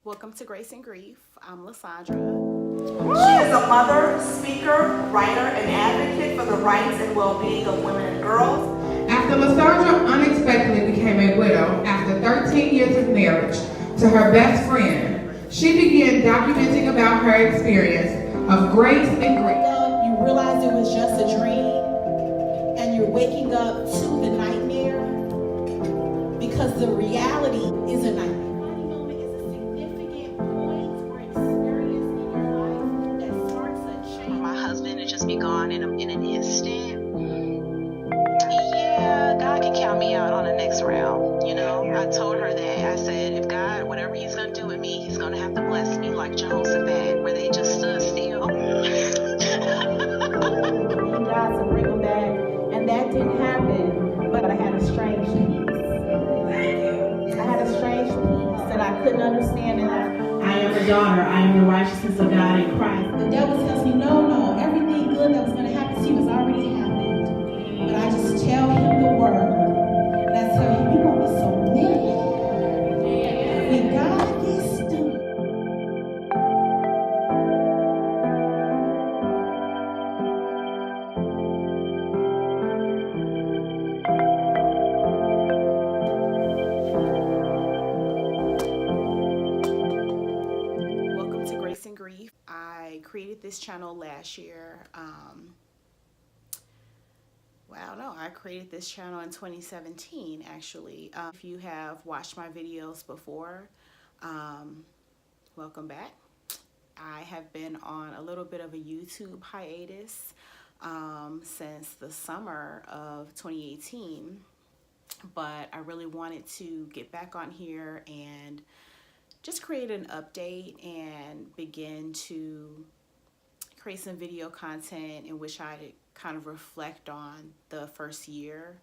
Welcome to Grace and Grief. I'm Lysandra. She is a mother, speaker, writer, and advocate for the rights and well-being of women and girls. After Lysandra unexpectedly became a widow after 13 years of marriage to her best friend, she began documenting about her experience of grace and grief. You realize it was just a dream, and you're waking up to the nightmare because the reality is a nightmare. My husband to just be gone in an instant. Yeah, God can count me out on the next round. I told her that. I said, if God, whatever He's gonna do with me, He's gonna have to bless me like Jehoshaphat, where they just stood still. God to bring them back, and that didn't happen. But I had a strange peace. I had a strange peace that I couldn't understand, and I am a daughter. I am the righteousness of God in Christ. The devil tells me, no, everything good that was going to happen to you has already happened. But I just tell him the word, and I tell him, you're going to be so mad when God gets done. Welcome to Grace and Grief. I created this channel last year. I created this channel in 2017, actually. If you have watched my videos before, welcome back. I have been on a little bit of a YouTube hiatus since the summer of 2018, but I really wanted to get back on here and just create an update and begin to create some video content in which I kind of reflect on the first year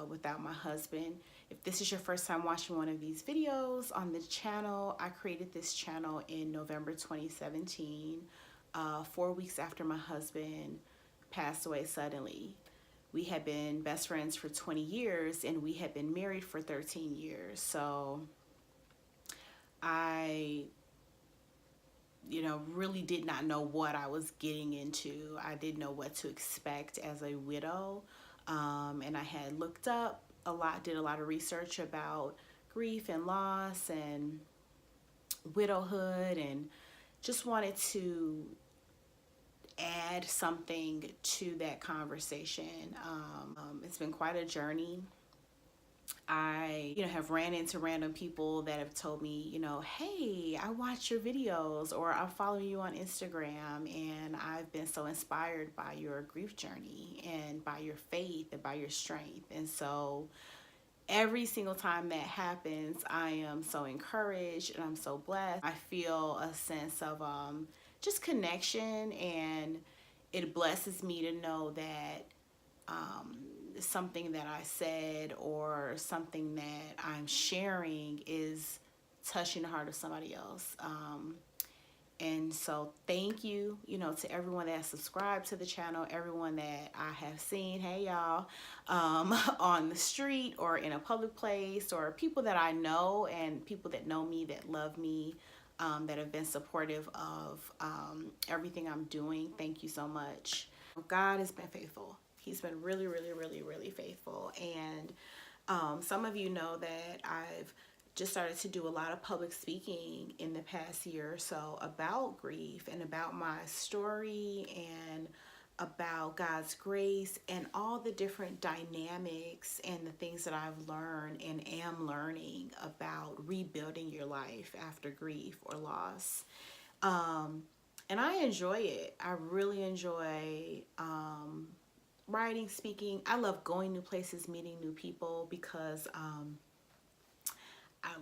without my husband. If this is your first time watching one of these videos on the channel, I created this channel in November 2017, 4 weeks after my husband passed away suddenly. We had been best friends for 20 years and we had been married for 13 years. So I really did not know what I was getting into. I didn't know what to expect as a widow. And I had looked up a lot, did a lot of research about grief and loss and widowhood, and just wanted to add something to that conversation. It's been quite a journey. I, have ran into random people that have told me, hey, I watch your videos, or I'm following you on Instagram, and I've been so inspired by your grief journey and by your faith and by your strength. And so every single time that happens, I am so encouraged and I'm so blessed. I feel a sense of just connection, and it blesses me to know that something that I said or something that I'm sharing is touching the heart of somebody else. And so thank you, to everyone that has subscribed to the channel, everyone that I have seen, hey y'all, on the street or in a public place, or people that I know and people that know me, that love me, that have been supportive of everything I'm doing. Thank you so much. God has been faithful. He's been really, really, really, really faithful. And some of you know that I've just started to do a lot of public speaking in the past year or so about grief and about my story and about God's grace and all the different dynamics and the things that I've learned and am learning about rebuilding your life after grief or loss. And I enjoy it. I really enjoy writing, speaking. I love going new places, meeting new people, because I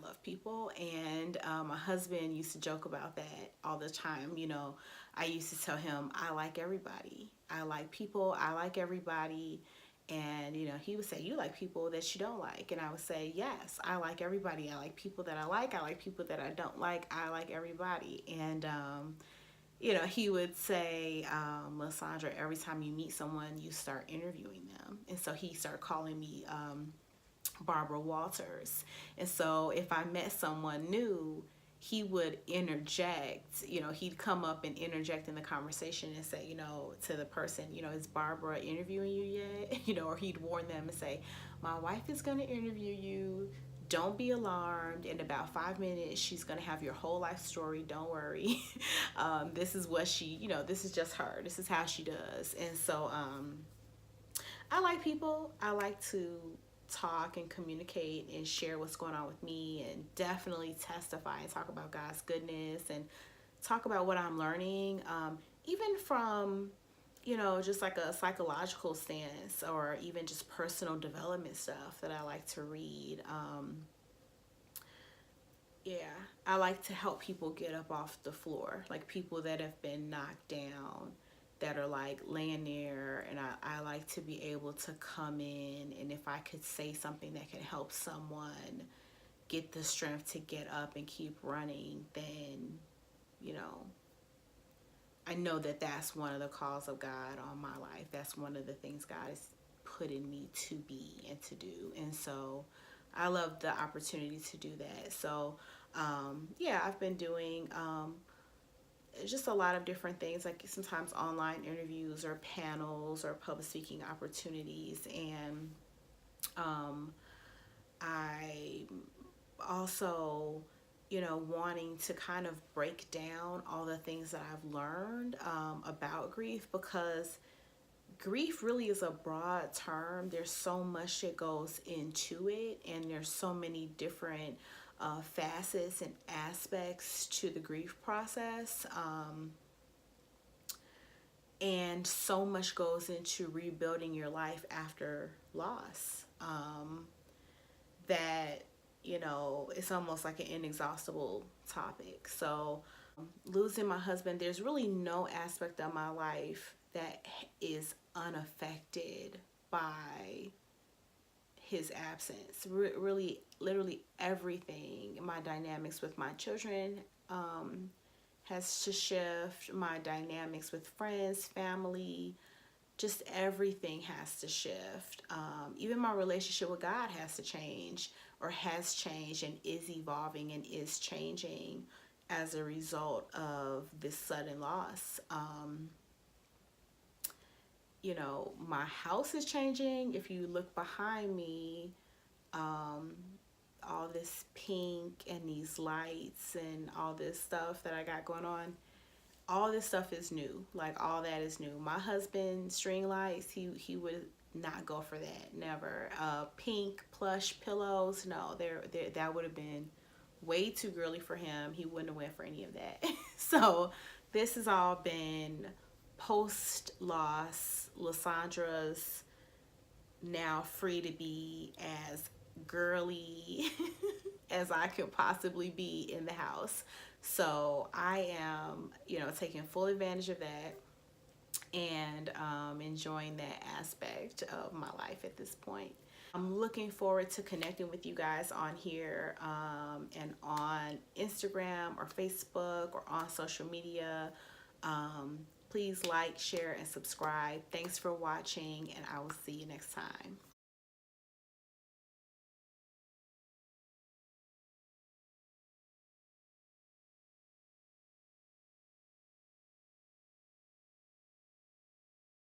love people. And my husband used to joke about that all the time. I used to tell him, I like everybody. I like people. I like everybody. And, he would say, you like people that you don't like. And I would say, yes, I like everybody. I like people that I like. I like people that I don't like. I like everybody. And, he would say, Lysandra, every time you meet someone, you start interviewing them. And so he started calling me Barbara Walters. And so if I met someone new, he would interject, he'd come up and interject in the conversation and say, to the person, is Barbara interviewing you yet? Or he'd warn them and say, my wife is going to interview you. Don't be alarmed. In about 5 minutes, she's going to have your whole life story. Don't worry. This is what she, this is just her. This is how she does. And so I like people. I like to talk and communicate and share what's going on with me, and definitely testify and talk about God's goodness and talk about what I'm learning, even from just like a psychological stance, or even just personal development stuff that I like to read. I like to help people get up off the floor, like people that have been knocked down, that are like laying there, and I like to be able to come in, and if I could say something that can help someone get the strength to get up and keep running, then I know that that's one of the calls of God on my life. That's one of the things God has put in me to be and to do, and so I love the opportunity to do that. So I've been doing just a lot of different things, like sometimes online interviews or panels or public speaking opportunities. And I also, wanting to kind of break down all the things that I've learned about grief, because grief really is a broad term. There's so much that goes into it, and there's so many different facets and aspects to the grief process, and so much goes into rebuilding your life after loss, that it's almost like an inexhaustible topic. So losing my husband, there's really no aspect of my life that is unaffected by his absence. Really, literally everything. My dynamics with my children has to shift. My dynamics with friends, family, just everything has to shift. Even my relationship with God has to change, or has changed, and is evolving and is changing as a result of this sudden loss. My house is changing. If you look behind me, all this pink and these lights and all this stuff that I got going on, all this stuff is new. Like, all that is new. My husband, string lights, he would not go for that. Never. Pink plush pillows, no, that would have been way too girly for him. He wouldn't have went for any of that. So this has all been post-loss. Lysandra's now free to be as girly as I could possibly be in the house. So I am, taking full advantage of that, and enjoying that aspect of my life at this point. I'm looking forward to connecting with you guys on here, and on Instagram or Facebook or on social media. Please like, share, and subscribe. Thanks for watching, and I will see you next time.